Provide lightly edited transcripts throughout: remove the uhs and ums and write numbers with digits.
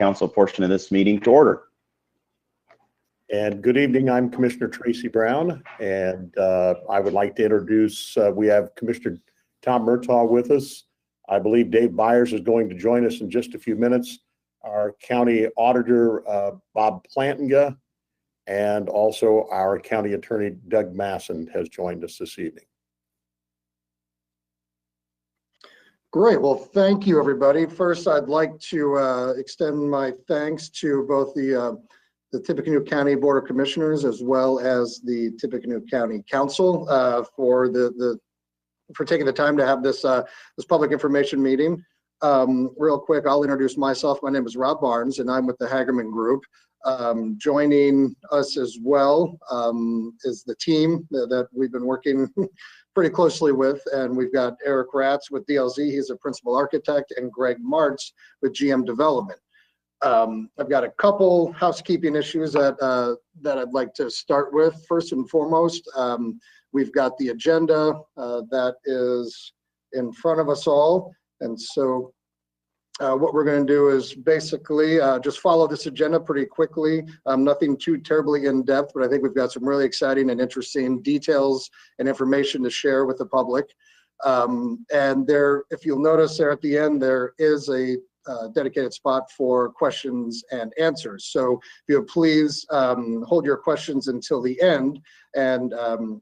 council portion of this meeting to order. And good evening, I'm Commissioner Tracy Brown, and I would like to introduce, we have Commissioner Tom Murtaugh with us. I believe Dave Byers is going to join us in just a few minutes. Our county auditor, Bob Plantinga, and also our county attorney, Doug Masson, has joined us this evening. Great. Well, thank you, everybody. First, I'd like to extend my thanks to both the Tippecanoe County Board of Commissioners as well as the Tippecanoe County Council for taking the time to have this this public information meeting. Real quick, I'll introduce myself. My name is Rob Barnes, and I'm with the Hagerman Group. Joining us as well is the team that we've been working pretty closely with, and we've got Eric Ratz with DLZ. He's a principal architect, and Greg Martz with GM Development. I've got a couple housekeeping issues that I'd like to start with. First and foremost, we've got the agenda that is in front of us all, and so what we're going to do is basically just follow this agenda pretty quickly. Nothing too terribly in depth, but I think we've got some really exciting and interesting details and information to share with the public. And there, if you'll notice there at the end, there is a dedicated spot for questions and answers. So if you'll please hold your questions until the end. And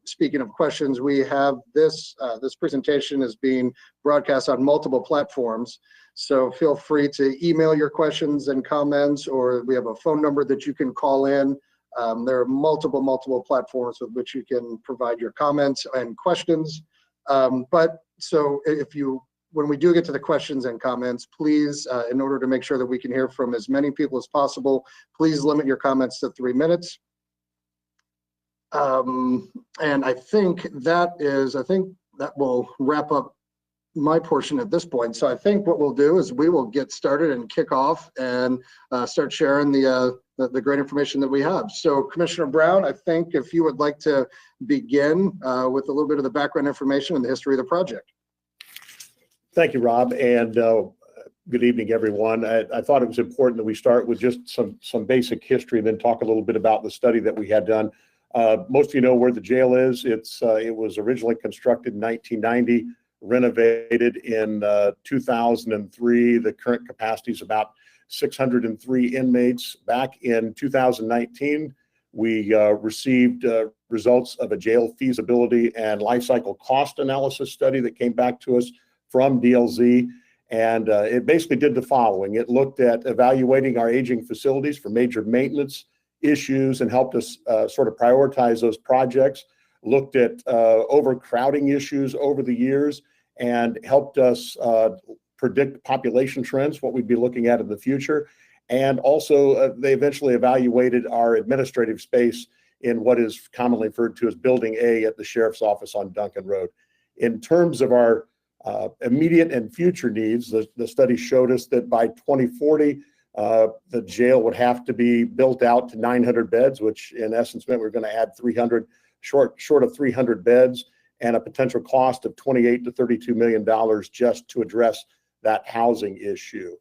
speaking of questions, we have this presentation is being broadcast on multiple platforms. So feel free to email your questions and comments, or we have a phone number that you can call in. There are multiple platforms with which you can provide your comments and questions. But so when we do get to the questions and comments, please, in order to make sure that we can hear from as many people as possible, please limit your comments to 3 minutes. And I think that will wrap up my portion at this point. So I think what we'll do is we will get started and kick off and start sharing the great information that we have. So Commissioner Brown, I think if you would like to begin with a little bit of the background information and the history of the project. Thank you, Rob, and good evening, everyone. I thought it was important that we start with just some basic history and then talk a little bit about the study that we had done. Most of you know where the jail is. It was originally constructed in 1990, renovated in 2003. The current capacity is about 603 inmates. Back in 2019, we received results of a jail feasibility and life cycle cost analysis study that came back to us from DLZ, and it basically did the following. It looked at evaluating our aging facilities for major maintenance issues and helped us sort of prioritize those projects, looked at overcrowding issues over the years, and helped us predict population trends, what we'd be looking at in the future. And also they eventually evaluated our administrative space in what is commonly referred to as Building A at the Sheriff's Office on Duncan Road. In terms of our immediate and future needs, the study showed us that by 2040, the jail would have to be built out to 900 beds, which in essence meant we're going to add 300, short of 300 beds, and a potential cost of $28 to $32 million just to address that housing issue.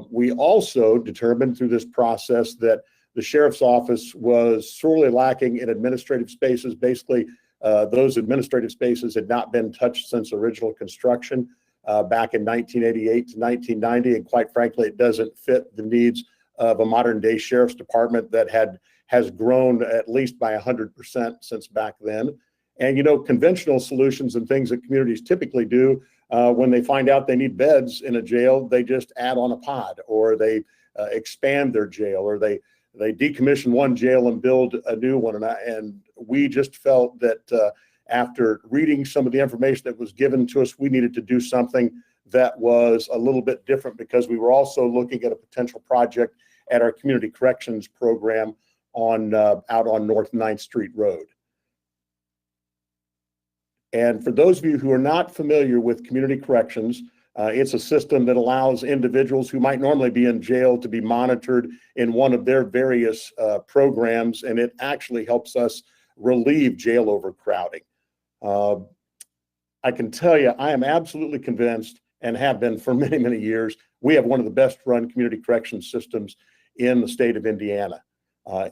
We also determined through this process that the Sheriff's Office was sorely lacking in administrative spaces. Basically, those administrative spaces had not been touched since original construction back in 1988 to 1990, and quite frankly, it doesn't fit the needs of a modern day sheriff's department that has grown at least by 100% since back then. And you know, conventional solutions and things that communities typically do when they find out they need beds in a jail, they just add on a pod, or they expand their jail, or they decommission one jail and build a new one. And we just felt that after reading some of the information that was given to us, we needed to do something that was a little bit different, because we were also looking at a potential project at our community corrections program out on North 9th Street Road. And for those of you who are not familiar with community corrections, it's a system that allows individuals who might normally be in jail to be monitored in one of their various programs, and it actually helps us relieve jail overcrowding. I can tell you, I am absolutely convinced and have been for many, many years. We have one of the best run community corrections systems in the state of Indiana.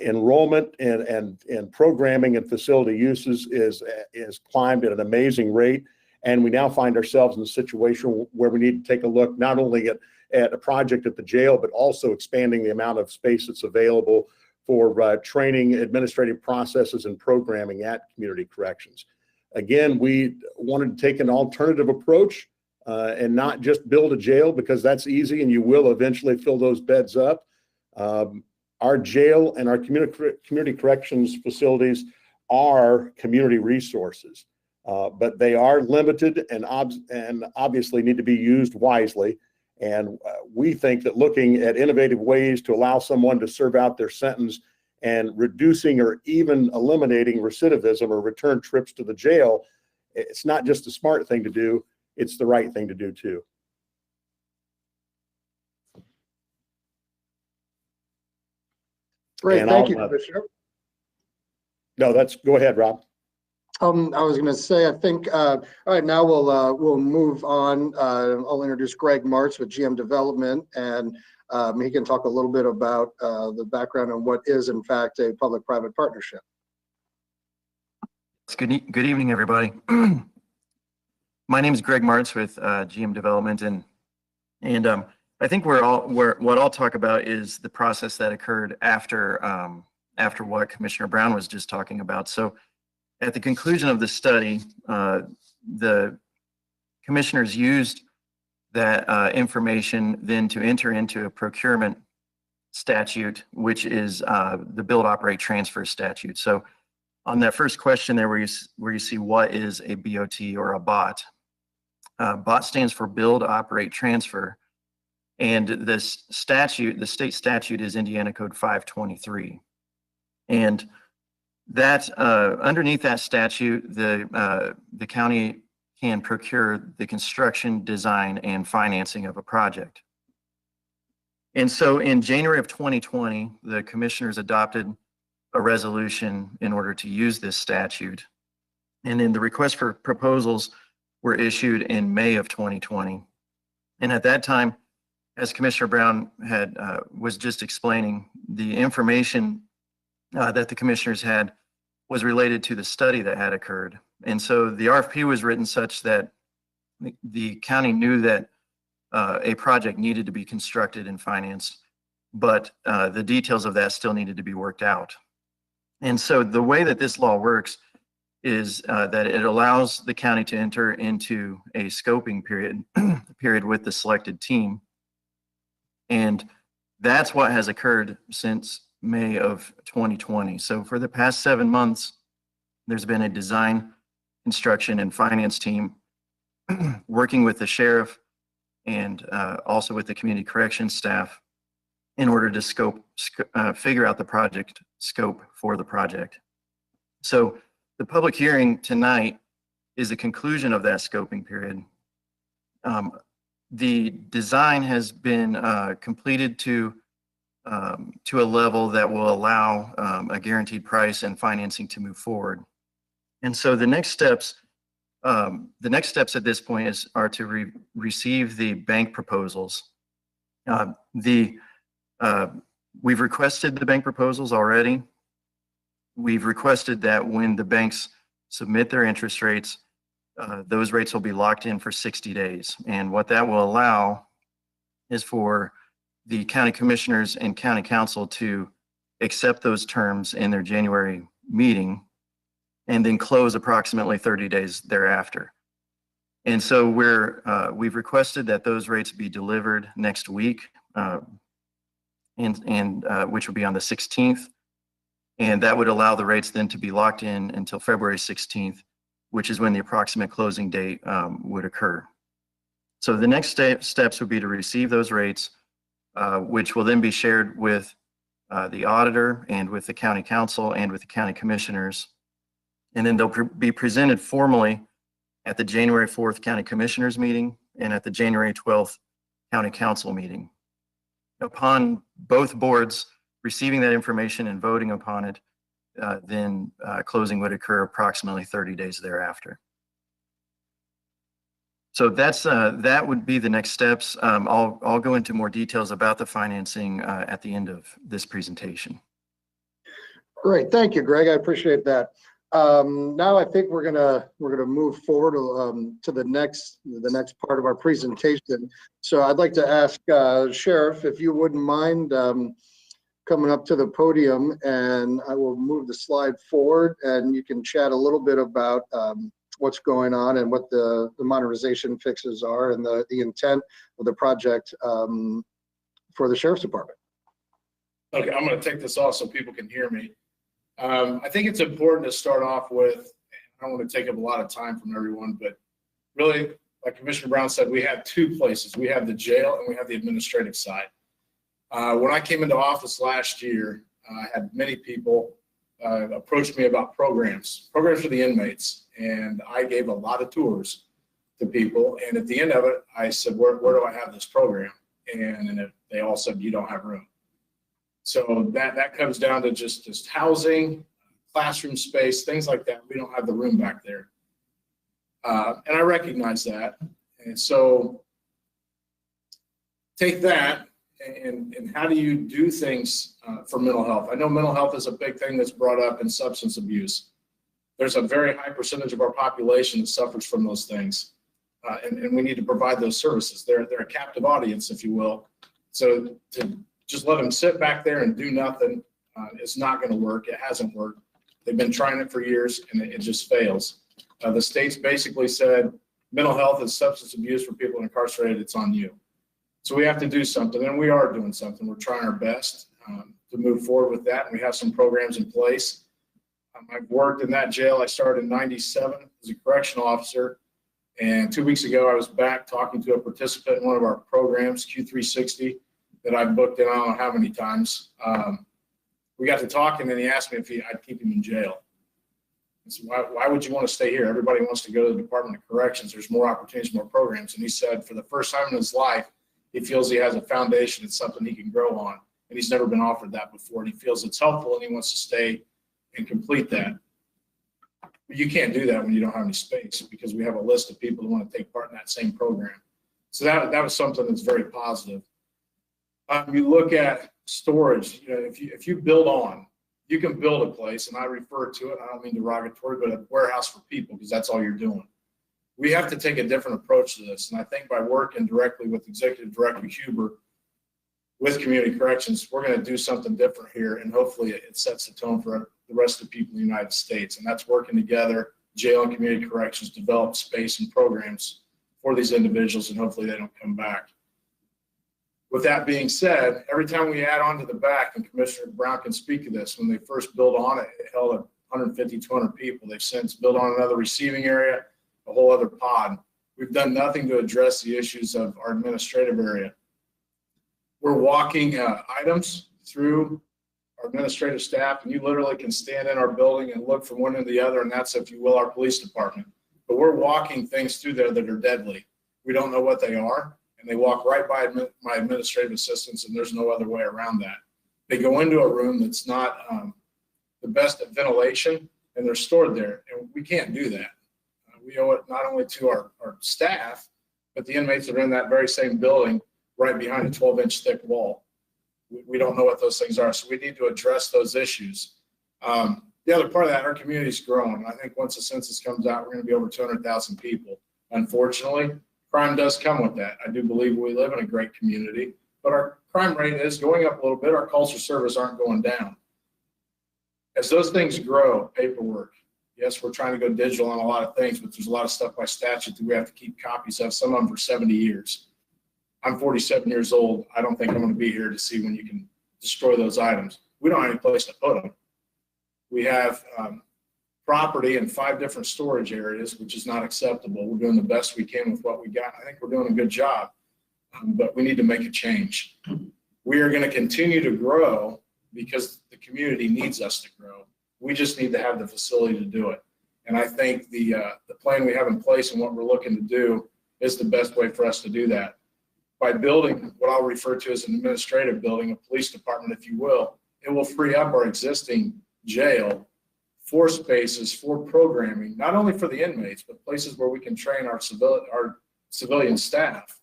Enrollment and programming and facility uses is climbed at an amazing rate. And we now find ourselves in a situation where we need to take a look not only at a project at the jail, but also expanding the amount of space that's available for training, administrative processes, and programming at community corrections. Again, we wanted to take an alternative approach and not just build a jail, because that's easy and you will eventually fill those beds up. Our jail and our community corrections facilities are community resources, but they are limited and obviously need to be used wisely. And we think that looking at innovative ways to allow someone to serve out their sentence and reducing or even eliminating recidivism or return trips to the jail, it's not just a smart thing to do, it's the right thing to do too. Great, And thank you, Commissioner. No, go ahead, Rob. I was going to say, I think, all right, now we'll move on. I'll introduce Greg Martz with GM Development, and he can talk a little bit about the background on what is, in fact, a public-private partnership. Good evening, everybody. My name is Greg Martz with GM Development, and I think what I'll talk about is the process that occurred after what Commissioner Brown was just talking about. So, at the conclusion of the study, the commissioners used that information then to enter into a procurement statute, which is the Build, Operate, Transfer statute. So, on that first question there, where you see what is a BOT or a BOT, BOT stands for Build, Operate, Transfer. And this statute, the state statute, is Indiana Code 523. And that underneath that statute, the county can procure the construction, design, and financing of a project. And so in January of 2020, the commissioners adopted a resolution in order to use this statute. And then the request for proposals were issued in May of 2020. And at that time, as Commissioner Brown was just explaining, the information that the commissioners had was related to the study that had occurred. And so the RFP was written such that the county knew that a project needed to be constructed and financed, but the details of that still needed to be worked out. And so the way that this law works is that it allows the county to enter into a scoping period with the selected team. And that's what has occurred since May of 2020. So for the past 7 months, there's been a design, construction, and finance team working with the sheriff and also with the community corrections staff in order to figure out the project scope for the project. So the public hearing tonight is the conclusion of that scoping period. The design has been completed to a level that will allow a guaranteed price and financing to move forward. And so the next steps at this point are to receive the bank proposals. We've requested the bank proposals already. We've requested that when the banks submit their interest rates, those rates will be locked in for 60 days. And what that will allow is for the county commissioners and county council to accept those terms in their January meeting and then close approximately 30 days thereafter. And so we've requested that those rates be delivered next week, which will be on the 16th. And that would allow the rates then to be locked in until February 16th, which is when the approximate closing date would occur. So the next steps would be to receive those rates, which will then be shared with the auditor and with the county council and with the county commissioners. And then they'll be presented formally at the January 4th county commissioners meeting and at the January 12th county council meeting. Upon both boards receiving that information and voting upon it, then closing would occur approximately 30 days thereafter. So that would be the next steps. I'll go into more details about the financing at the end of this presentation. Great, thank you, Greg. I appreciate that. Now I think we're gonna move forward to the next part of our presentation. So I'd like to ask Sheriff if you wouldn't mind coming up to the podium, and I will move the slide forward, and you can chat a little bit about what's going on and what the modernization fixes are and the intent of the project for the Sheriff's Department. Okay, I'm going to take this off so people can hear me. I think it's important to start off with, I don't want to take up a lot of time from everyone, but really, like Commissioner Brown said, we have two places. We have the jail and we have the administrative side. When I came into office last year, I had many people approach me about programs for the inmates, and I gave a lot of tours to people, and at the end of it, I said, where do I have this program? And they all said, you don't have room. So that comes down to just housing, classroom space, things like that. We don't have the room back there. And I recognize that. And so take that and how do you do things for mental health? I know mental health is a big thing that's brought up in substance abuse. There's a very high percentage of our population that suffers from those things. And we need to provide those services. They're a captive audience, if you will. So to just let them sit back there and do nothing, it's not going to work. It hasn't worked. They've been trying it for years and it just fails. The state's basically said mental health and substance abuse for people incarcerated, it's on you. So we have to do something, and we are doing something. We're trying our best to move forward with that, and we have some programs in place. I've worked in that jail. I started in '97 as a correctional officer, and 2 weeks ago I was back talking to a participant in one of our programs, Q360, that I've booked in I don't know how many times. We got to talking, and he asked me if I'd keep him in jail. I said, why would you want to stay here? Everybody wants to go to the Department of Corrections. There's more opportunities, more programs. And he said for the first time in his life, he feels he has a foundation. It's something he can grow on. And he's never been offered that before. And he feels it's helpful and he wants to stay and complete that. But you can't do that when you don't have any space, because we have a list of people who want to take part in that same program. So that was something that's very positive. You look at storage, if you build on, you can build a place, and I refer to it, I don't mean derogatory, but a warehouse for people, because that's all you're doing. We have to take a different approach to this. And I think by working directly with Executive Director Huber with Community Corrections, we're going to do something different here. And hopefully it sets the tone for the rest of the people in the United States. And that's working together, jail and community corrections, develop space and programs for these individuals, and hopefully they don't come back. With that being said, every time we add on to the back, and Commissioner Brown can speak to this, when they first built on it, it held 150, 200 people. They've since built on another receiving area, a whole other pod. We've done nothing to address the issues of our administrative area. We're walking items through our administrative staff, and you literally can stand in our building and look from one to the other, and that's, if you will, our police department. But we're walking things through there that are deadly. We don't know what they are, and they walk right by my administrative assistants, and there's no other way around that. They go into a room that's not the best at ventilation, and they're stored there, and we can't do that. We owe it not only to our staff, but the inmates that are in that very same building right behind a 12-inch thick wall. We don't know what those things are, so we need to address those issues. The other part of that, our community's growing. I think once the census comes out, we're going to be over 200,000 people. Unfortunately, crime does come with that. I do believe we live in a great community, but our crime rate is going up a little bit. Our calls for service aren't going down. As those things grow, paperwork, yes, we're trying to go digital on a lot of things, but there's a lot of stuff by statute that we have to keep copies of, some of them for 70 years. I'm 47 years old. I don't think I'm going to be here to see when you can destroy those items. We don't have any place to put them. We have property in 5 different storage areas, which is not acceptable. We're doing the best we can with what we got. I think we're doing a good job, but we need to make a change. We are going to continue to grow because the community needs us to grow. We just need to have the facility to do it. And I think the plan we have in place and what we're looking to do is the best way for us to do that. By building what I'll refer to as an administrative building, a police department, if you will, it will free up our existing jail for spaces, for programming, not only for the inmates, but places where we can train our civilian staff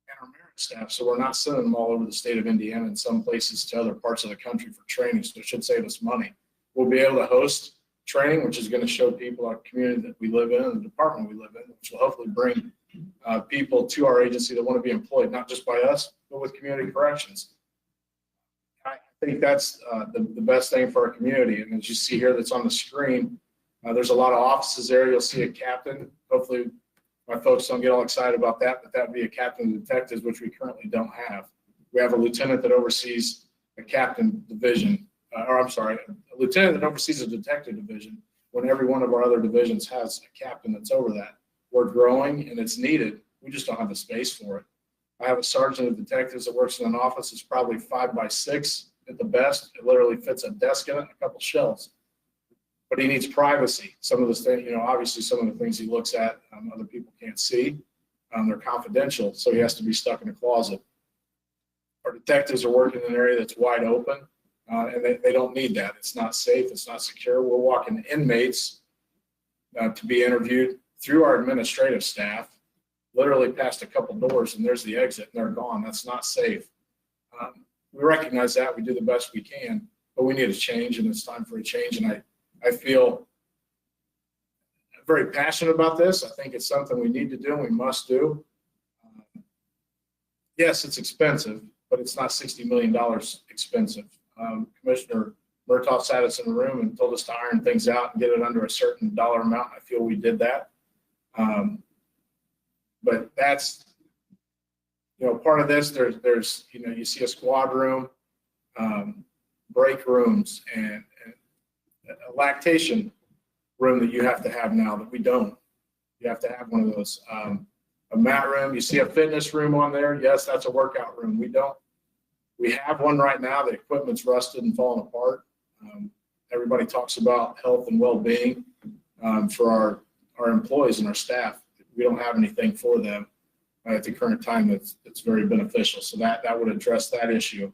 and our merit staff, so we're not sending them all over the state of Indiana and some places to other parts of the country for training, so it should save us money. We'll be able to host training, which is going to show people our community that we live in and the department we live in, which will hopefully bring people to our agency that want to be employed, not just by us, but with community corrections. I think that's the best thing for our community. And as you see here that's on the screen, there's a lot of offices there. You'll see a captain. Hopefully my folks don't get all excited about that, but that would be a captain of detectives, which we currently don't have. We have a lieutenant that oversees a captain division, a lieutenant that oversees a detective division when every one of our other divisions has a captain that's over that. We're growing and it's needed. We just don't have the space for it. I have a sergeant of detectives that works in an office that's probably 5 by 6 at the best. It literally fits a desk in it and a couple shelves. But he needs privacy. Some of the things, obviously some of the things he looks at, other people can't see. They're confidential, so he has to be stuck in a closet. Our detectives are working in an area that's wide open, and they don't need that. It's not safe, it's not secure. We're walking inmates to be interviewed through our administrative staff, literally past a couple doors, and there's the exit, and they're gone. That's not safe. We recognize that. We do the best we can, but we need a change, and it's time for a change. And I feel very passionate about this. I think it's something we need to do and we must do. Yes, it's expensive, but it's not $60 million expensive. Commissioner Murtaugh sat us in the room and told us to iron things out and get it under a certain dollar amount. I feel we did that. But that's, part of this, there's you see a squad room, break rooms, and a lactation room that you have to have now that we don't. You have to have one of those. A mat room, you see a fitness room on there. Yes, that's a workout room. We don't. We have one right now. The equipment's rusted and falling apart. Everybody talks about health and well-being for our employees and our staff. We don't have anything for them at the current time that's very beneficial. So that would address that issue.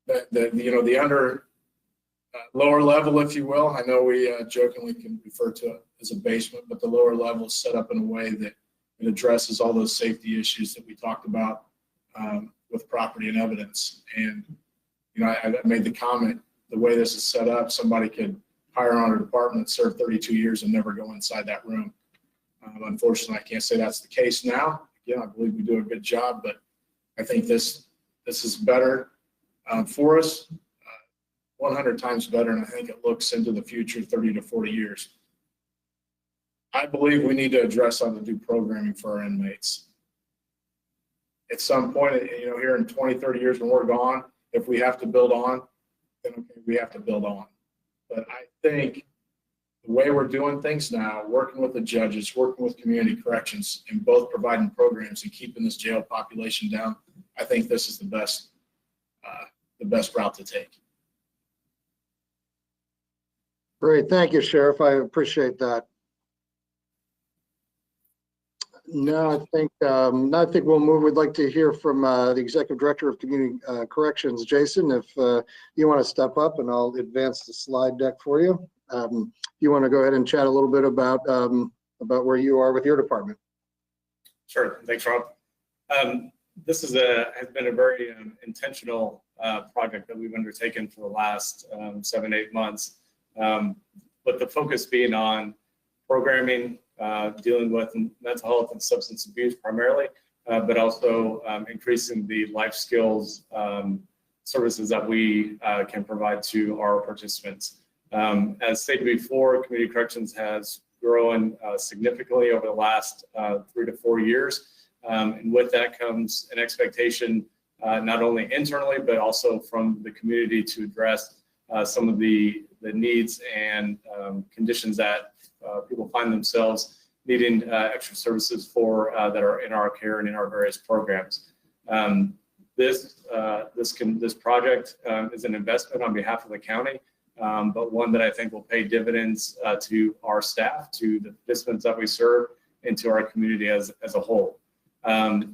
The under lower level, if you will, I know we jokingly can refer to it as a basement, but the lower level is set up in a way that it addresses all those safety issues that we talked about with property and evidence. And I made the comment, the way this is set up, somebody could hire on a department, serve 32 years and never go inside that room. Unfortunately, I can't say that's the case now. Again, I believe we do a good job, but I think this is better for us, 100 times better, and I think it looks into the future, 30 to 40 years. I believe we need to address how to do programming for our inmates. At some point, here in 20, 30 years when we're gone, if we have to build on, then okay, we have to build on. But I think the way we're doing things now, working with the judges, working with community corrections, and both providing programs and keeping this jail population down, I think this is the best route to take. Great, thank you, Sheriff. I appreciate that. Now I think we'll move. We'd like to hear from the Executive Director of Community Corrections, Jason. If you want to step up, and I'll advance the slide deck for you. You want to go ahead and chat a little bit about where you are with your department? Sure. Thanks, Rob. This has been a very intentional project that we've undertaken for the last 7-8 months, but the focus being on programming, dealing with mental health and substance abuse primarily, but also increasing the life skills services that we can provide to our participants. As stated before, community corrections has grown significantly over the last 3 to 4 years. And with that comes an expectation, not only internally, but also from the community to address some of the needs and conditions that people find themselves needing extra services for that are in our care and in our various programs. This project is an investment on behalf of the county, but one that I think will pay dividends to our staff, to the participants that we serve, and to our community as a whole.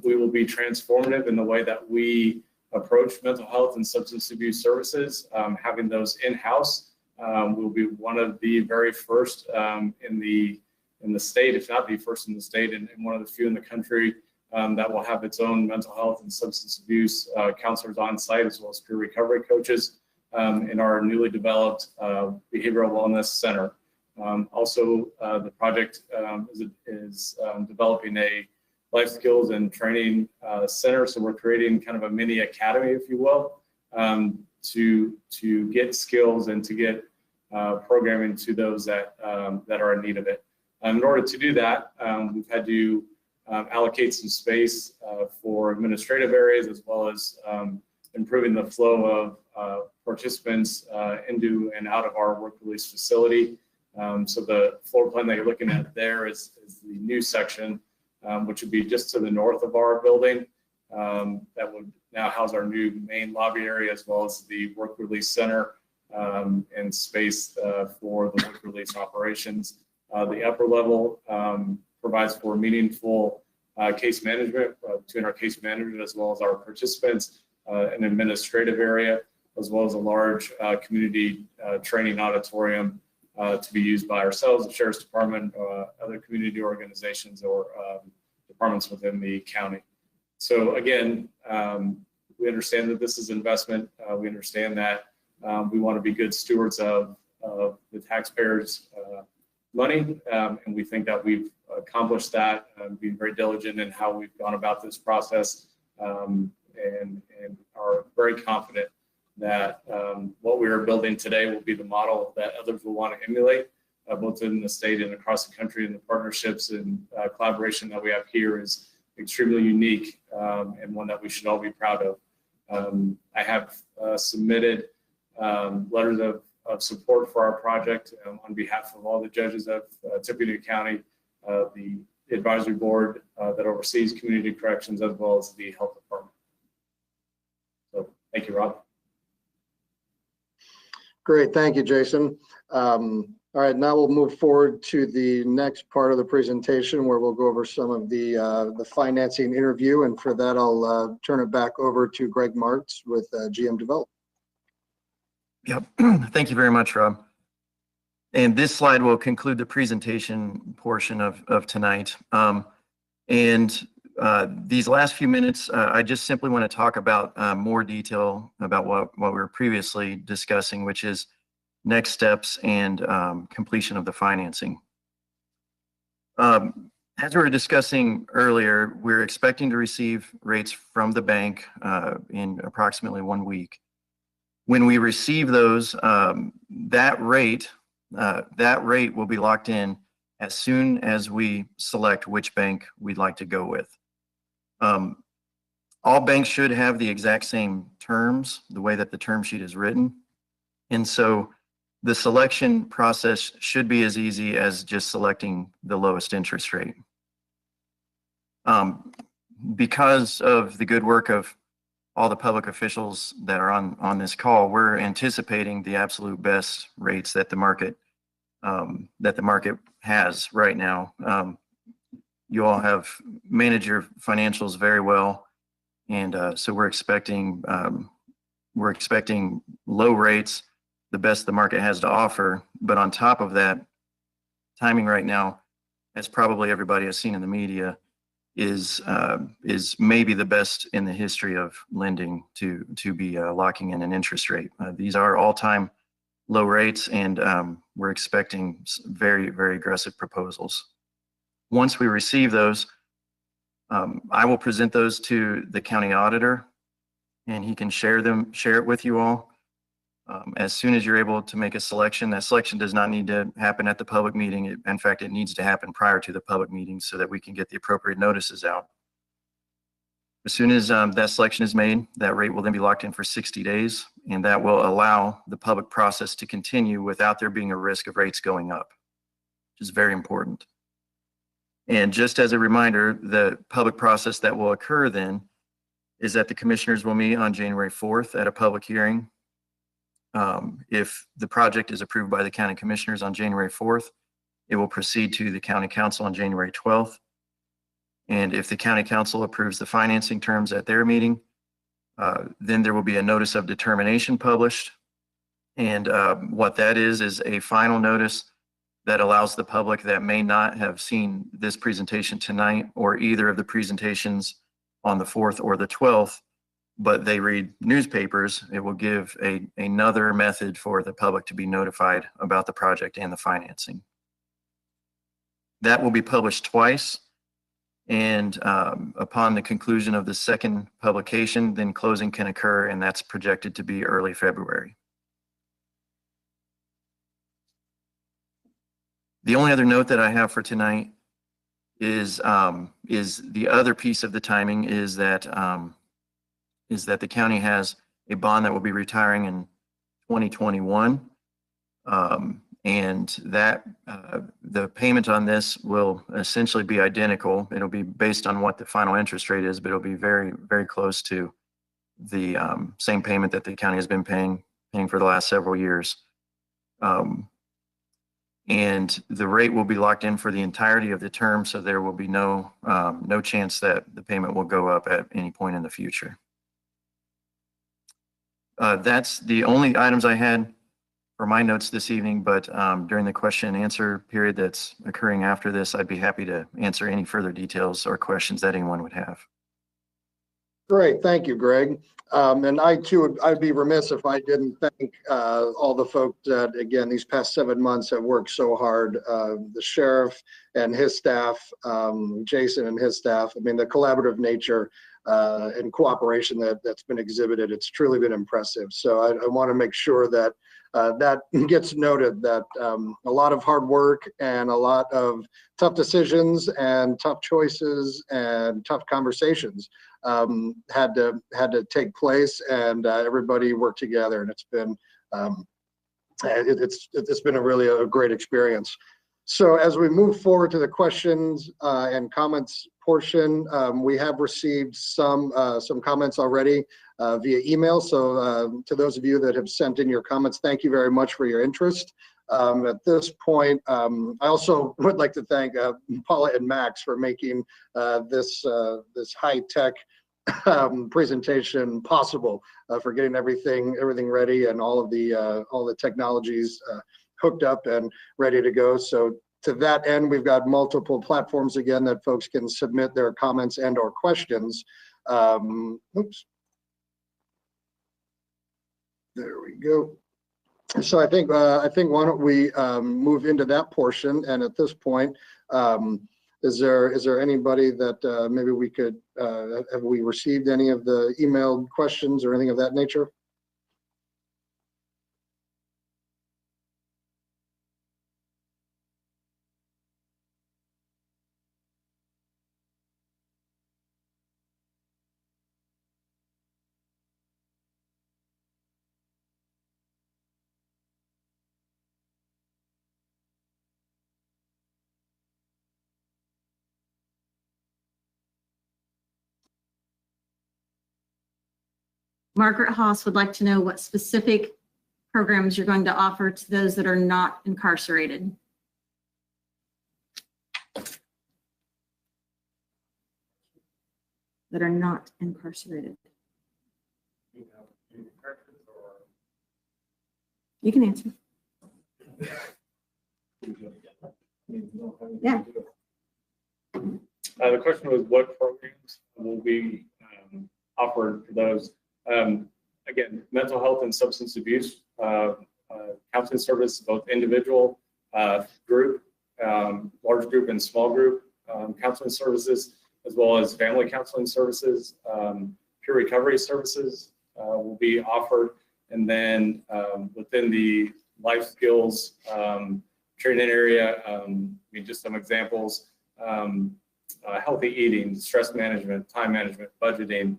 We will be transformative in the way that we approach mental health and substance abuse services. Having those in-house will be one of the very first in in the state, if not the first in the state, and one of the few in the country that will have its own mental health and substance abuse counselors on site, as well as peer recovery coaches in our newly developed behavioral wellness center. Also, the project is developing a life skills and training center. So we're creating kind of a mini academy, if you will, to get skills and to get programming to those that are in need of it. In order to do that, we've had to allocate some space for administrative areas, as well as improving the flow of participants into and out of our work release facility. So the floor plan that you're looking at there is the new section, which would be just to the north of our building. That would now house our new main lobby area, as well as the work release center and space for the work release operations. The upper level provides for meaningful case management between our case manager as well as our participants, an administrative area, as well as a large community training auditorium to be used by ourselves, the Sheriff's Department, other community organizations, or departments within the county. So again, we understand that this is investment. We understand that we want to be good stewards of the taxpayers' money, and we think that we've accomplished that, being very diligent in how we've gone about this process, and are very confident that what we are building today will be the model that others will want to emulate, both in the state and across the country. And the partnerships and collaboration that we have here is extremely unique, and one that we should all be proud of. I have submitted letters of support for our project on behalf of all the judges of Tippecanoe County, the advisory board that oversees community corrections, as well as the health department. So thank you, Rob. Great, thank you, Jason. All right, now we'll move forward to the next part of the presentation, where we'll go over some of the financing interview. And for that, I'll turn it back over to Greg Martz with GM Development. Yep, thank you very much, Rob. And this slide will conclude the presentation portion of tonight. These last few minutes, I just simply want to talk about more detail about what we were previously discussing, which is next steps and completion of the financing. As we were discussing earlier, we're expecting to receive rates from the bank in approximately 1 week. When we receive those, that rate will be locked in as soon as we select which bank we'd like to go with. All banks should have the exact same terms, the way that the term sheet is written. And so the selection process should be as easy as just selecting the lowest interest rate. Because of the good work of all the public officials that are on this call, we're anticipating the absolute best rates that the market has right now. You all have managed your financials very well, and so we're expecting low rates, the best the market has to offer. But on top of that, timing right now, as probably everybody has seen in the media, is maybe the best in the history of lending to be locking in an interest rate. These are all-time low rates, and we're expecting very, very aggressive proposals. Once we receive those, I will present those to the county auditor, and he can share it with you all. As soon as you're able to make a selection, that selection does not need to happen at the public meeting. In fact, it needs to happen prior to the public meeting so that we can get the appropriate notices out. As soon as that selection is made, that rate will then be locked in for 60 days, and that will allow the public process to continue without there being a risk of rates going up, which is very important. And just as a reminder, the public process that will occur then is that the commissioners will meet on January 4th at a public hearing. If the project is approved by the county commissioners on January 4th, it will proceed to the county council on January 12th. And if the county council approves the financing terms at their meeting, then there will be a notice of determination published. And what that is a final notice that allows the public that may not have seen this presentation tonight or either of the presentations on the 4th or the 12th, but they read newspapers. It will give another method for the public to be notified about the project and the financing. That will be published twice, and upon the conclusion of the second publication, then closing can occur, and that's projected to be early February. The only other note that I have for tonight is the other piece of the timing is that the county has a bond that will be retiring in 2021, and that the payment on this will essentially be identical. It'll be based on what the final interest rate is, but it'll be very, very close to the same payment that the county has been paying for the last several years. And the rate will be locked in for the entirety of the term, so there will be no chance that the payment will go up at any point in the future. That's the only items I had for my notes this evening, but during the question and answer period that's occurring after this, I'd be happy to answer any further details or questions that anyone would have. Great, thank you, Greg. And I too, I'd be remiss if I didn't thank all the folks that, again, these past 7 months have worked so hard. The sheriff and his staff, Jason and his staff. I mean, the collaborative nature and cooperation that's been exhibited, it's truly been impressive. So I want to make sure that that gets noted, that a lot of hard work and a lot of tough decisions and tough choices and tough conversations had to take place, and everybody worked together, and it's been a great experience. So as we move forward to the questions and comments portion, we have received some comments already via email. So to those of you that have sent in your comments, thank you very much for your interest. At this point, I also would like to thank Paula and Max for making this high-tech presentation possible, for getting everything ready and all the technologies hooked up and ready to go. So to that end, we've got multiple platforms again that folks can submit their comments and or questions. Oops. There we go. So I think why don't we move into that portion? And at this point, is there anybody that maybe we could have we received any of the emailed questions or anything of that nature? Margaret Haas would like to know what specific programs you're going to offer to those that are not incarcerated. That are not incarcerated. You can answer. Yeah. The question was what programs will be offered for those. Again, mental health and substance abuse, counseling service, both individual, group, large group and small group counseling services, as well as family counseling services, peer recovery services will be offered. And then within the life skills training area, just some examples, healthy eating, stress management, time management, budgeting,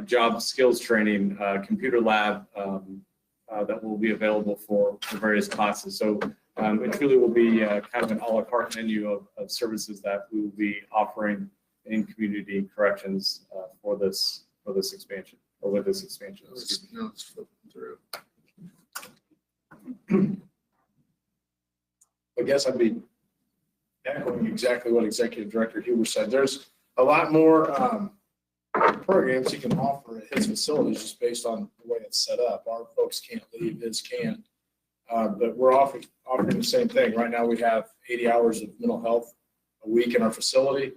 job skills training, computer lab that will be available for various classes. So it truly will be kind of an a la carte menu of services that we will be offering in community corrections for this expansion, or with this expansion. No, it's flipping through. I guess I'd be echoing exactly what Executive Director Huber said. There's a lot more programs he can offer at his facilities just based on the way it's set up. Our folks can't leave, his can. But we're offering the same thing. Right now, we have 80 hours of mental health a week in our facility,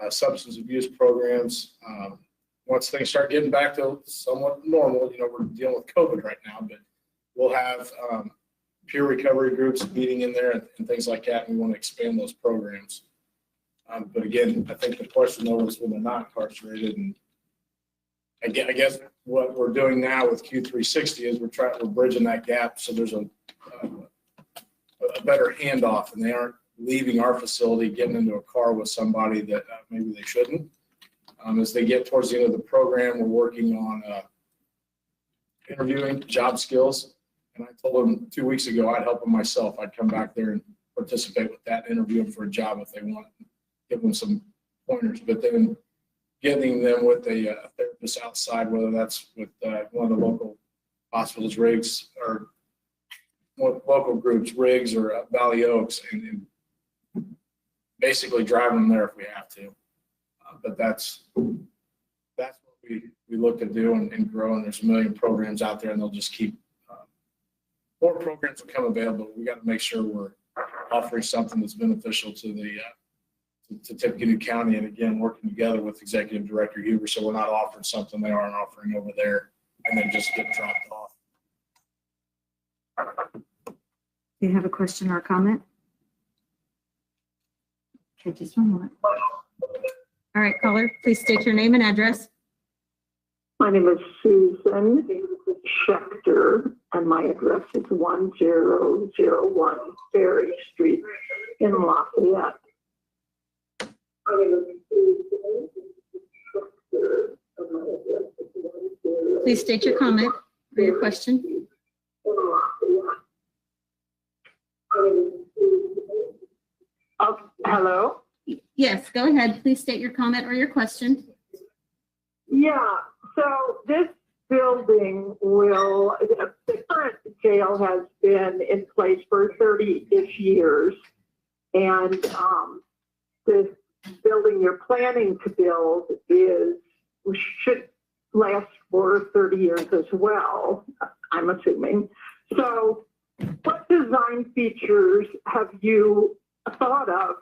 substance abuse programs. Once things start getting back to somewhat normal, we're dealing with COVID right now, but we'll have peer recovery groups meeting in there and things like that. And we want to expand those programs. But again, I think the question though is when they're not incarcerated. And again, I guess what we're doing now with Q360 is we're bridging that gap so there's a better handoff and they aren't leaving our facility, getting into a car with somebody that maybe they shouldn't. As they get towards the end of the program, we're working on interviewing job skills. And I told them 2 weeks ago I'd help them myself. I'd come back there and participate with that, interview them for a job if they want, give them some pointers. But then getting them with a therapist outside, whether that's with one of the local hospitals, Riggs, or local groups, Riggs or Valley Oaks, and basically driving them there if we have to. But that's what we look to do and grow. And there's a million programs out there, and they'll just keep more programs will come available. We got to make sure we're offering something that's beneficial to the to Tippecanoe County, and again, working together with Executive Director Huber, so we're not offering something they aren't offering over there, and then just get dropped off. Do you have a question or a comment? Okay, just one moment. All right, caller, please state your name and address. My name is Susan Schechter, and my address is 1001 Ferry Street in Lafayette. My name is Susan Schechter, and my address is 1001. Please state your comment or your question. In Lafayette. Hello? Yes, go ahead. Please state your comment or your question. Yeah, so this building will, the current jail has been in place for 30-ish years. And this building you're planning to build should last for 30 years as well, I'm assuming. So what design features have you thought of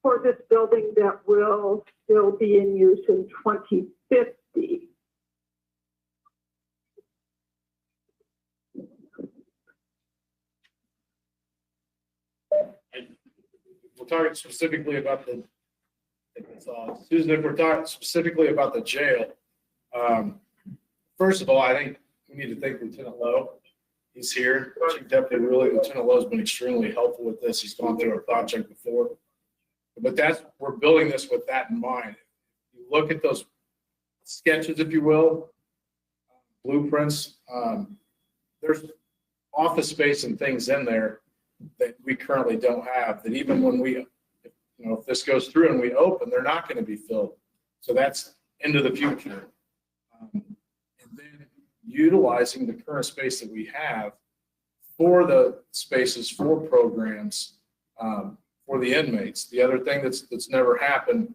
for this building that will still be in use in 2050? We're talking specifically about Susan, if we're talking specifically about the jail, first of all, I think we need to thank Lieutenant Lowe. He's here. Chief Deputy Lieutenant Lowe has been extremely helpful with this. He's gone through our project before. But we're building this with that in mind. You look at those sketches, if you will, blueprints, there's office space and things in there that we currently don't have, that even when if this goes through and we open, they're not going to be filled. So that's into the future. And then utilizing the current space that we have for the spaces for programs for the inmates. The other thing that's never happened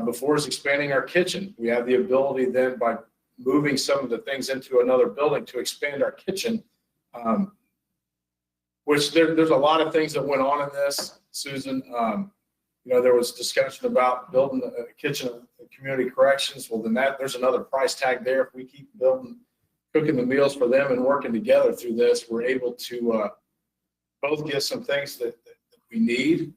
before is expanding our kitchen. We have the ability then, by moving some of the things into another building, to expand our kitchen, which there's a lot of things that went on in this, Susan. There was discussion about building a kitchen at community corrections. Well, then there's another price tag there. If we keep cooking the meals for them and working together through this, we're able to both get some things that we need.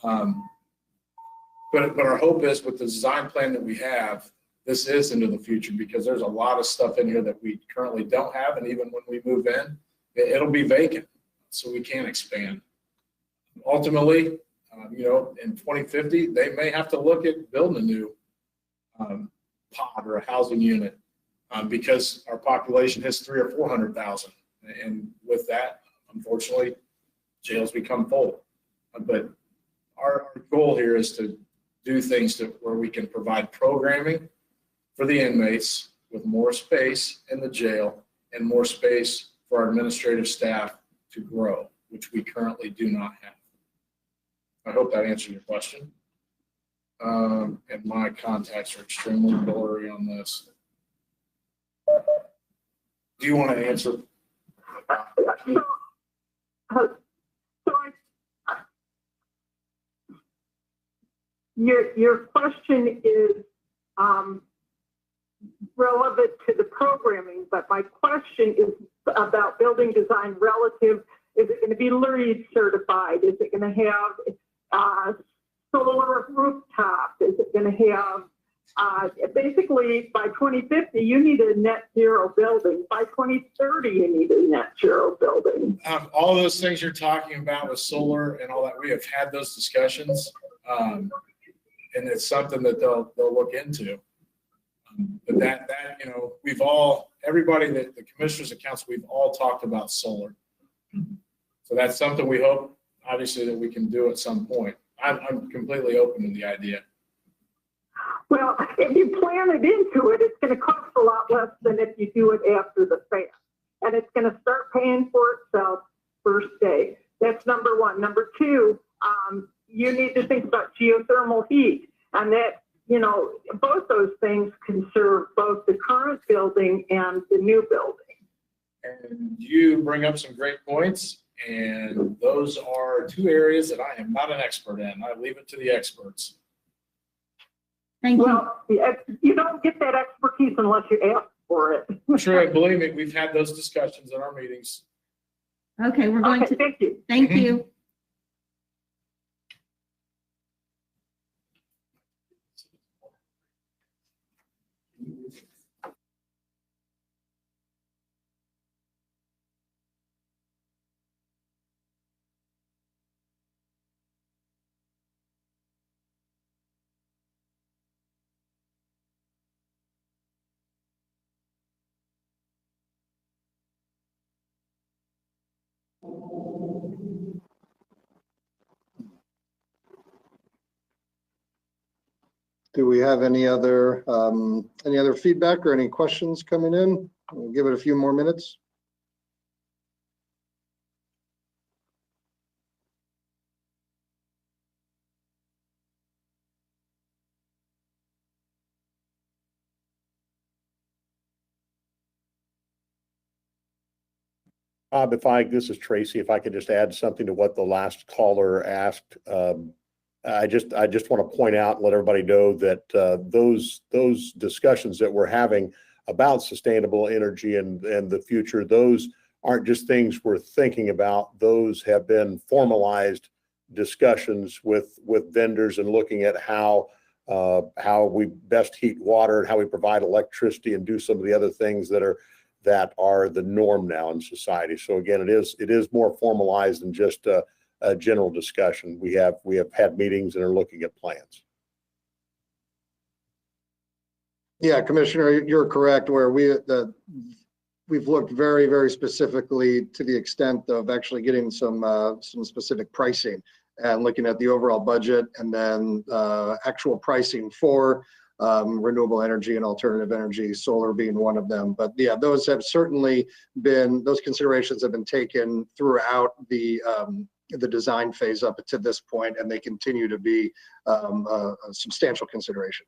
But our hope is, with the design plan that we have, this is into the future, because there's a lot of stuff in here that we currently don't have. And even when we move in, it'll be vacant, so we can't expand. Ultimately, in 2050, they may have to look at building a new pod or a housing unit because our population hits 300,000 or 400,000. And with that, unfortunately, jails become full. But our goal here is to do things where we can provide programming for the inmates with more space in the jail and more space for our administrative staff to grow, which we currently do not have. I hope that answered your question. And my contacts are extremely blurry on this. Do you want to answer? Your question is relevant to the programming, but my question is about building design relative. Is it going to be LEED certified? Is it going to have solar rooftop? Is it going to have, basically by 2050, you need a net zero building. By 2030, you need a net zero building. All those things you're talking about with solar and all that, we have had those discussions. And it's something that they'll look into. But that, you know, everybody that the commissioners and council, we've all talked about solar. So that's something we hope, obviously, that we can do at some point. I'm completely open to the idea. Well, if you plan it into it, it's going to cost a lot less than if you do it after the fact. And it's going to start paying for itself first day. That's number one. Number two, you need to think about geothermal heat, and that, you know, both those things can serve both the current building and the new building. And you bring up some great points, and those are two areas that I am not an expert in. I leave it to the experts. Thank you. Well, you don't get that expertise unless you ask for it. Sure, and believe me, we've had those discussions in our meetings. Okay, we're going to, Thank you. thank you. Do we have any other feedback or any questions coming in? We'll give it a few more minutes. This is Tracy, if I could just add something to what the last caller asked. I just want to point out and let everybody know that those discussions that we're having about sustainable energy and the future, those aren't just things we're thinking about. Those have been formalized discussions with vendors and looking at how we best heat water and how we provide electricity and do some of the other things that are the norm now in society. So again, it is more formalized than just a general discussion. We have had meetings and are looking at plans. Yeah, Commissioner, you're correct. Where we've looked very, very specifically to the extent of actually getting some specific pricing and looking at the overall budget, and then actual pricing for renewable energy and alternative energy, solar being one of them. But yeah, those considerations have been taken throughout the design phase up to this point, and they continue to be a substantial consideration.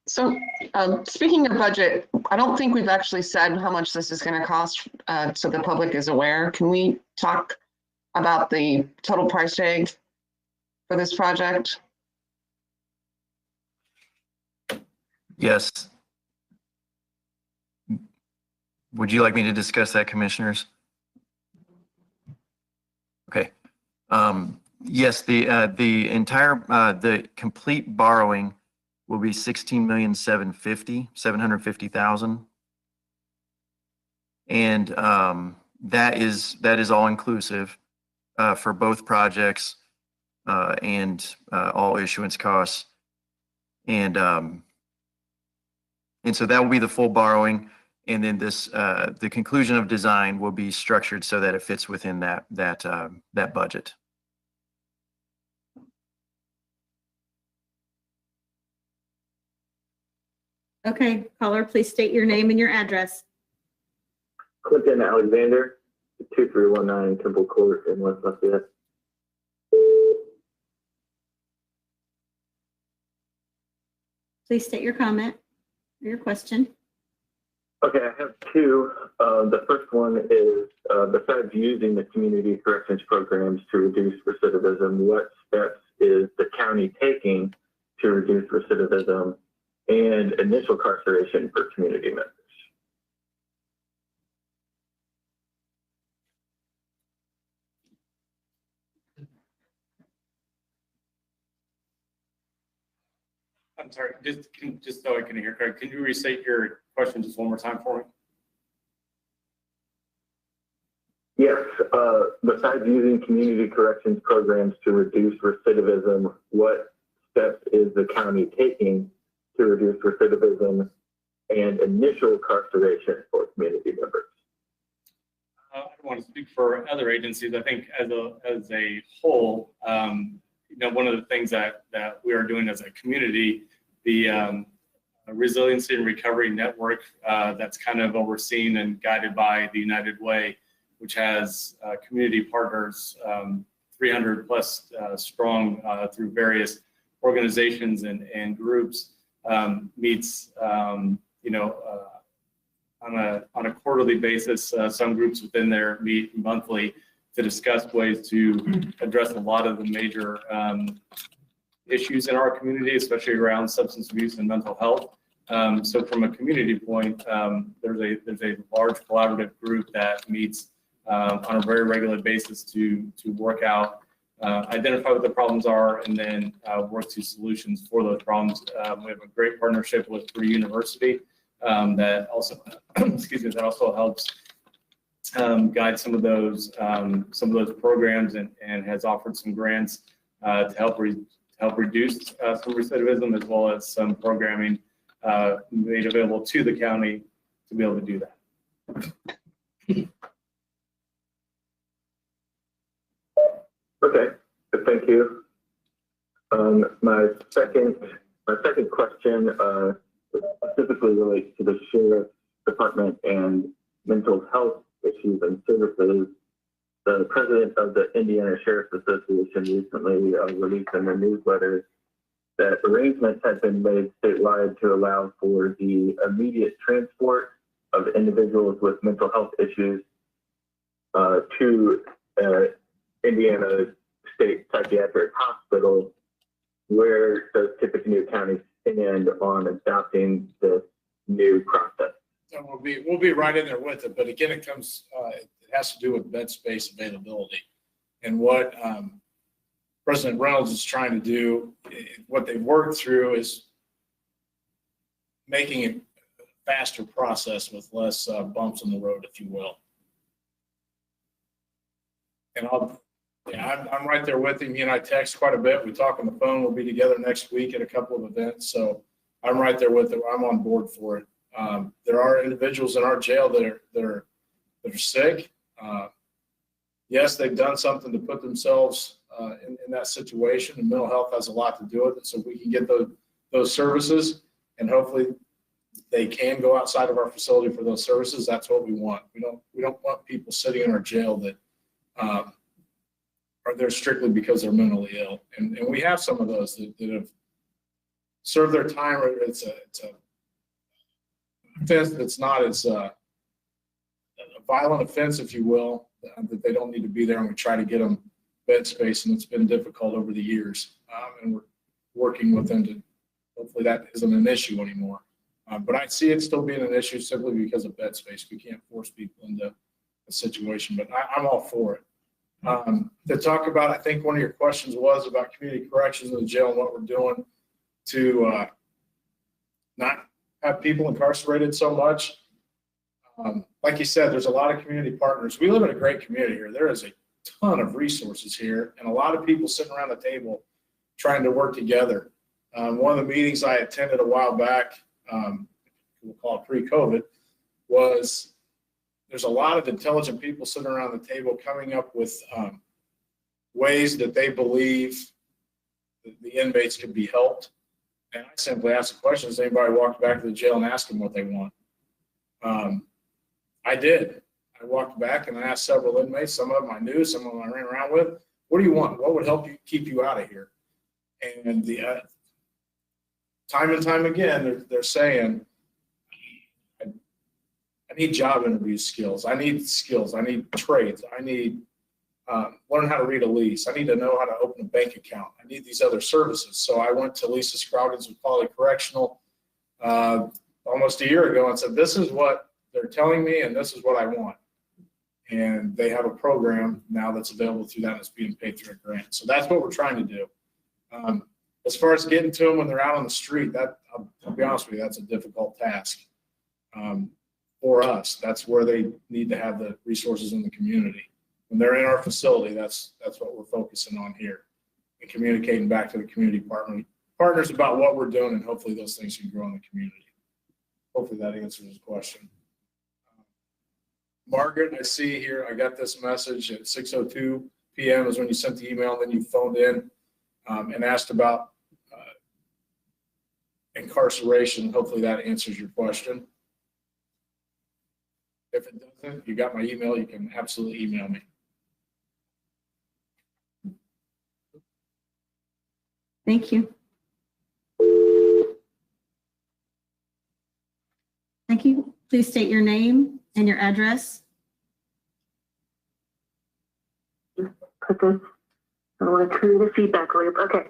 So speaking of budget, I don't think we've actually said how much this is going to cost, so the public is aware. Can we talk about the total price tag for this project? Yes. Would you like me to discuss that, commissioners? Okay. Yes, the complete borrowing will be $16,750,000. And that is all inclusive for both projects and all issuance costs. And so that will be the full borrowing. And then the conclusion of design will be structured so that it fits within that budget. Okay, caller, please state your name and your address. Clinton Alexander, 2319 Temple Court in West Lafayette. Please state your comment or your question. Okay, I have two. The first one is, besides using the community corrections programs to reduce recidivism, what steps is the county taking to reduce recidivism and initial incarceration for community members? I'm sorry, just so I can hear correct, can you restate your question just one more time for me? Yes, besides using community corrections programs to reduce recidivism, what steps is the county taking to reduce recidivism and initial incarceration for community members? I don't want to speak for other agencies. I think as a whole, one of the things that we are doing as a community, the Resiliency and Recovery Network that's kind of overseen and guided by the United Way, which has community partners, 300 plus strong through various organizations and groups, meets on a quarterly basis. Some groups within there meet monthly to discuss ways to address a lot of the major issues in our community, especially around substance abuse and mental health. So from a community point, there's a large collaborative group that meets on a very regular basis to work out, identify what the problems are, and then work to solutions for those problems. We have a great partnership with Purdue University that also, that also helps guide some of those programs and has offered some grants to help reduce some recidivism, as well as some programming made available to the county to be able to do that. Okay, thank you. My second question specifically relates to the Sheriff's Department and mental health issues and services. The president of the Indiana Sheriff's Association recently released in the newsletter that arrangements have been made statewide to allow for the immediate transport of individuals with mental health issues to Indiana State Psychiatric Hospital. Where does Tippecanoe County stand on adopting this new process? So we'll be right in there with it, but again, it has to do with bed space availability. And what President Reynolds is trying to do, what they've worked through is making it a faster process with less bumps in the road, if you will. And I'm right there with him. He and I text quite a bit. We talk on the phone. We'll be together next week at a couple of events. So I'm right there with him. I'm on board for it. There are individuals in our jail that are sick. Yes, they've done something to put themselves in that situation, and mental health has a lot to do with it. So if we can get those services, and hopefully they can go outside of our facility for those services, that's what we want. We don't want people sitting in our jail that are there strictly because they're mentally ill. And we have some of those that have served their time. It's a offense that's not as a violent offense, if you will, that they don't need to be there, and we try to get them bed space, and it's been difficult over the years. And we're working with them to, hopefully that isn't an issue anymore. But I see it still being an issue simply because of bed space. We can't force people into a situation, but I'm all for it. To talk about, I think one of your questions was about community corrections in the jail and what we're doing to not have people incarcerated so much. Like you said, there's a lot of community partners. We live in a great community here. There is a ton of resources here and a lot of people sitting around the table trying to work together. One of the meetings I attended a while back, we'll call it pre-COVID, was there's a lot of intelligent people sitting around the table coming up with ways that they believe that the inmates could be helped. And I simply asked the question, does anybody walk back to the jail and ask them what they want? I did. I walked back and I asked several inmates, some of them I knew, some of them I ran around with, what do you want? What would help you keep you out of here? And the time and time again, they're saying, I need job interview skills. I need skills. I need trades. I need learn how to read a lease. I need to know how to open a bank account. I need these other services. So I went to Lisa Scroggins with Poly Correctional almost a year ago and said, this is what they're telling me and this is what I want. And they have a program now that's available through that. It's being paid through a grant. So that's what we're trying to do. As far as getting to them when they're out on the street, that I'll be honest with you, that's a difficult task for us. That's where they need to have the resources in the community. When they're in our facility, that's what we're focusing on here and communicating back to the community partners about what we're doing, and hopefully those things can grow in the community. Hopefully that answers his question. Margaret, I see here, I got this message at 6:02 p.m. is when you sent the email, and then you phoned in and asked about incarceration. Hopefully that answers your question. If it doesn't, you got my email, you can absolutely email me. Thank you. Thank you. Please state your name and your address. Put this, I want to create a feedback loop. Okay.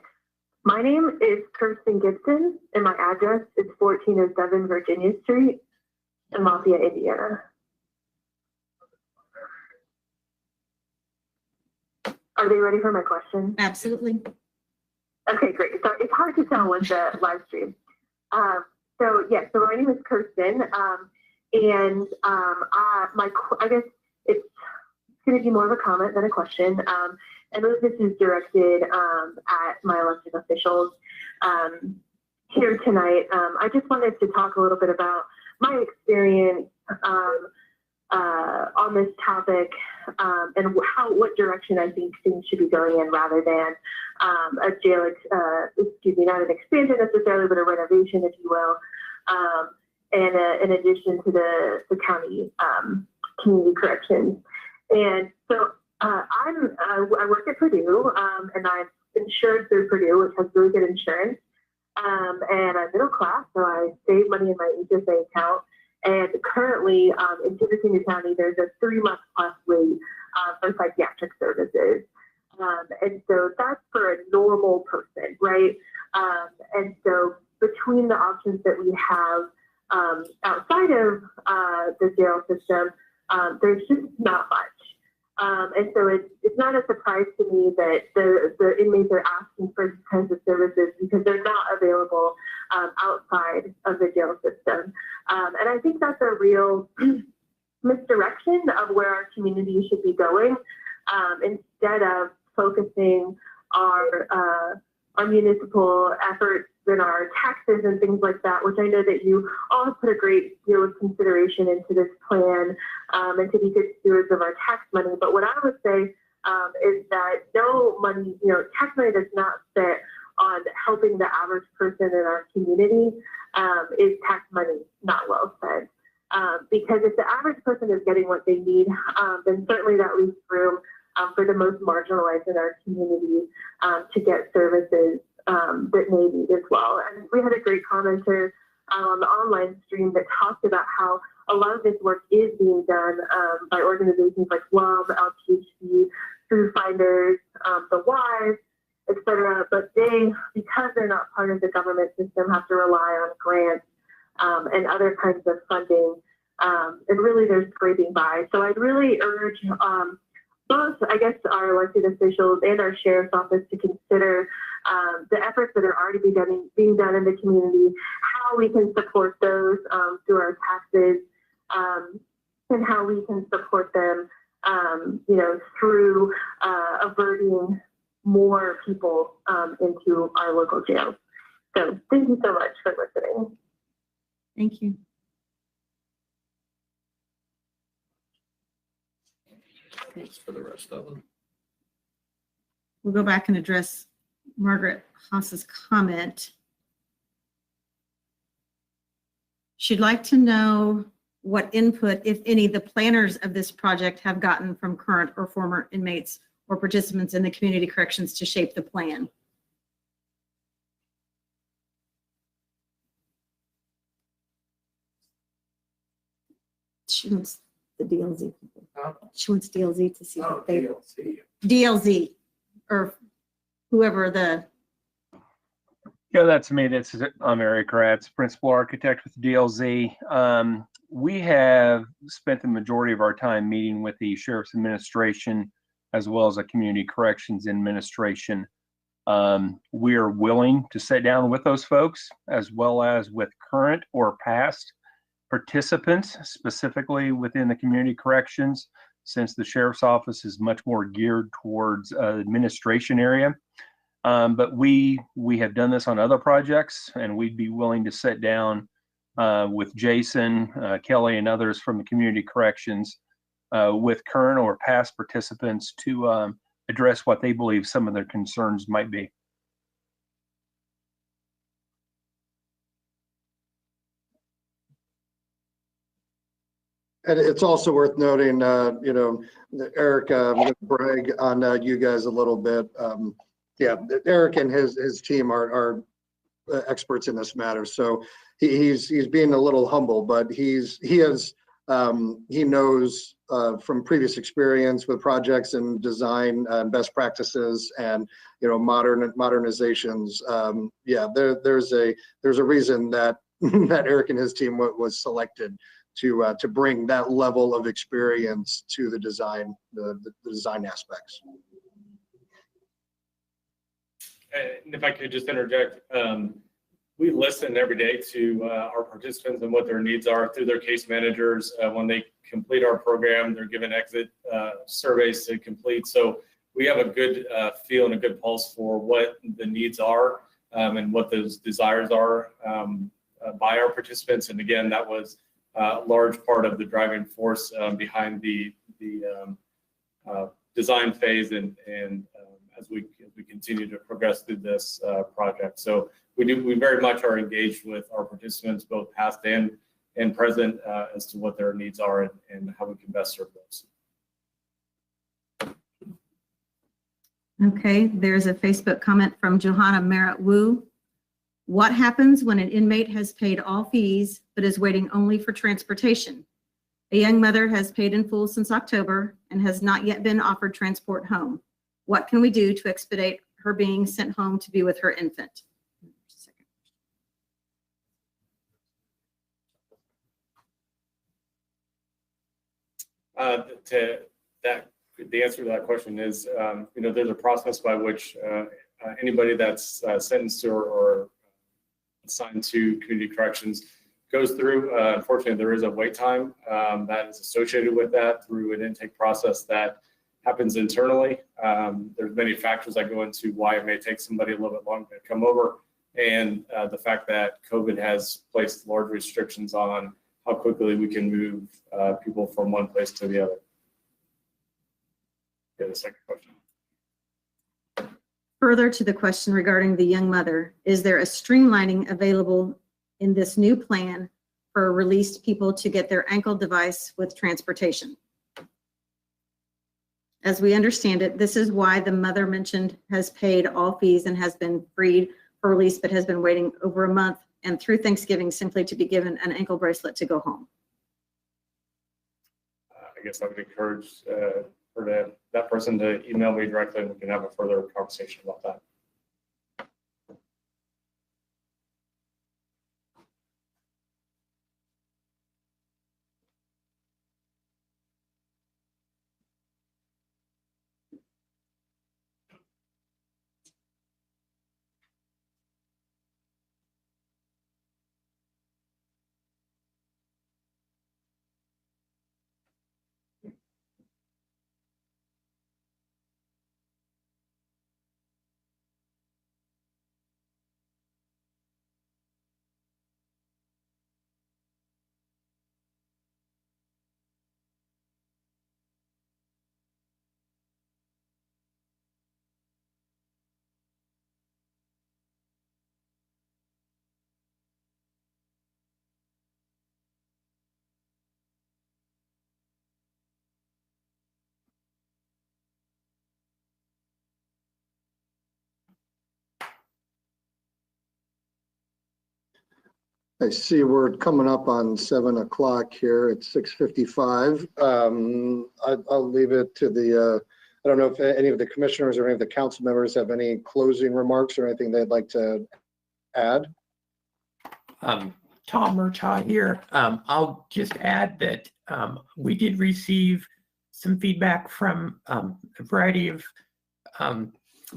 My name is Kirsten Gibson, and my address is 1407 Virginia Street in Lafayette, Indiana. Are they ready for my question? Absolutely. Okay, great. So it's hard to tell with the live stream. So my name is Kirsten, and I guess it's going to be more of a comment than a question. And this is directed at my elected officials here tonight. I just wanted to talk a little bit about my experience on this topic and what direction I think things should be going in, rather than a jail, not an expansion necessarily, but a renovation, if you will, and in addition to the county community corrections. And so I work at Purdue, and I'm insured through Purdue, which has really good insurance. And I'm middle class, so I save money in my HSA account. And currently, in Tippecanoe County, there's a 3-month plus wait for psychiatric services. And so that's for a normal person, right? And so between the options that we have outside of the jail system, there's just not much. And so it's not a surprise to me that the inmates are asking for these kinds of services, because they're not available outside of the jail system. And I think that's a real misdirection of where our community should be going, instead of focusing our municipal efforts and our taxes and things like that, which I know that you all put a great deal of consideration into this plan, and to be good stewards of our tax money. But what I would say is that no money, tax money does not sit on helping the average person in our community. Is tax money not well spent? Because if the average person is getting what they need, then certainly that leaves room for the most marginalized in our community to get services that may need as well. And we had a great commenter on the online stream that talked about how a lot of this work is being done by organizations like WOM, LPHC, Food Finders, the WISE, etc. But they, because they're not part of the government system, have to rely on grants and other kinds of funding. And really, they're scraping by. So I'd really urge both, I guess, our elected officials and our sheriff's office to consider the efforts that are already being done in the community, how we can support those through our taxes, and how we can support them, through averting more people into our local jails. So thank you so much for listening. Thank you. For the rest of them. We'll go back and address Margaret Haas's comment. She'd like to know what input, if any, the planners of this project have gotten from current or former inmates or participants in the community corrections to shape the plan. She wants the DLZ people. Huh? She wants DLZ to see Oh, what they, DLC. DLZ, or whoever the, Yeah, that's me. I'm Eric Kratz, principal architect with DLZ. We have spent the majority of our time meeting with the Sheriff's Administration as well as the Community Corrections Administration. We are willing to sit down with those folks as well as with current or past participants, specifically within the community corrections, since the Sheriff's Office is much more geared towards administration area. But we have done this on other projects, and we'd be willing to sit down with Jason, Kelly, and others from the community corrections with current or past participants to address what they believe some of their concerns might be. And it's also worth noting, Eric, I'm going to brag on you guys a little bit. Yeah, Eric and his team are experts in this matter. So he's being a little humble, but he knows from previous experience with projects and design best practices and modernizations. Yeah, there's a reason that that Eric and his team was selected to bring that level of experience to the design aspects. And if I could just interject, we listen every day to our participants and what their needs are through their case managers. When they complete our program, they're given exit surveys to complete. So we have a good feel and a good pulse for what the needs are and what those desires are by our participants. And again, that was a large part of the driving force behind the design phase and as we continue to progress through this project. So we very much are engaged with our participants, both past and present, as to what their needs are and how we can best serve those. okay, there's a Facebook comment from Johanna Merritt Wu. What happens when an inmate has paid all fees but is waiting only for transportation? A young mother has paid in full since October and has not yet been offered transport home. What can we do to expedite her being sent home to be with her infant? The answer to that question is, there's a process by which anybody that's sentenced or assigned to community corrections goes through. Unfortunately, there is a wait time that is associated with that through an intake process that happens internally. There's many factors that go into why it may take somebody a little bit longer to come over, and the fact that COVID has placed large restrictions on how quickly we can move people from one place to the other. Yeah, the second question. Further to the question regarding the young mother, is there a streamlining available in this new plan for released people to get their ankle device with transportation? As we understand it, this is why the mother mentioned has paid all fees and has been freed for release, but has been waiting over a month and through Thanksgiving simply to be given an ankle bracelet to go home. I guess I would encourage that person to email me directly and we can have a further conversation about that. I see we're coming up on 7 o'clock here. It's 6:55. I'll leave it to the, I don't know if any of the commissioners or any of the council members have any closing remarks or anything they'd like to add. Tom Murtaugh here. I'll just add that we did receive some feedback from a variety of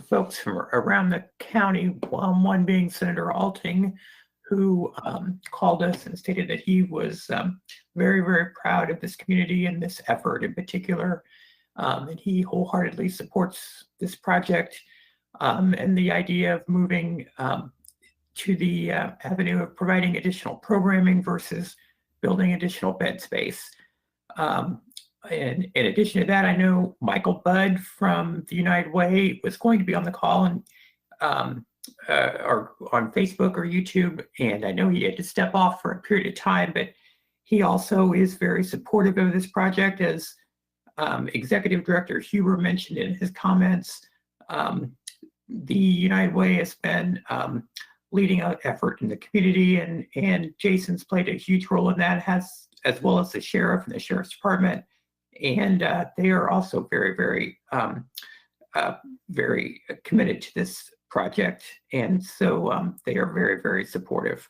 folks from around the county, one being Senator Alting, who called us and stated that he was very, very proud of this community and this effort in particular. And he wholeheartedly supports this project and the idea of moving to the avenue of providing additional programming versus building additional bed space. And in addition to that, I know Michael Budd from the United Way was going to be on the call and or on Facebook or YouTube, and I know he had to step off for a period of time, but he also is very supportive of this project. As Executive Director Huber mentioned in his comments, the United Way has been leading an effort in the community, and Jason's played a huge role in that, as well as the sheriff and the sheriff's department. And they are also very, very, very committed to this project. And so they are very, very supportive.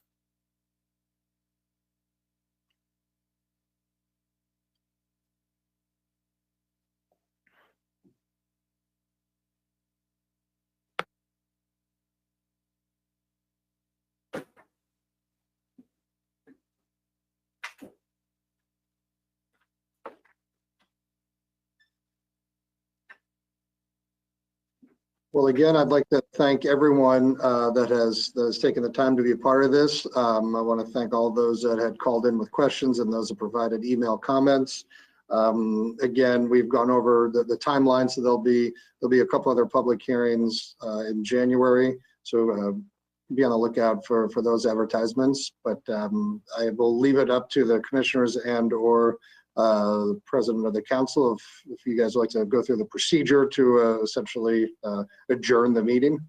Well, again, I'd like to thank everyone that has taken the time to be a part of this. I want to thank all those that had called in with questions and those that provided email comments. Again, we've gone over the timeline, so there'll be a couple other public hearings in January. So be on the lookout for those advertisements. But I will leave it up to the commissioners and or the president of the council if you guys would like to go through the procedure to essentially adjourn the meeting.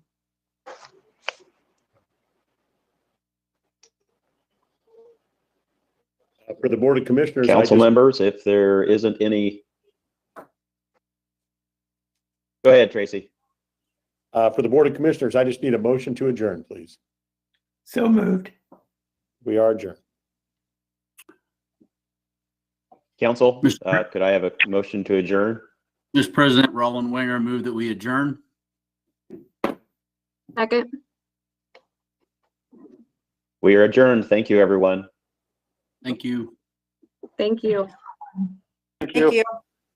For the Board of Commissioners, Council members, if there isn't any. Go ahead, Tracy. For the Board of Commissioners, I just need a motion to adjourn, please. So moved. We are adjourned. Council, could I have a motion to adjourn? Mr. President, Roland Winger, move that we adjourn. Second. We are adjourned. Thank you, everyone. Thank you. Thank you. Thank you.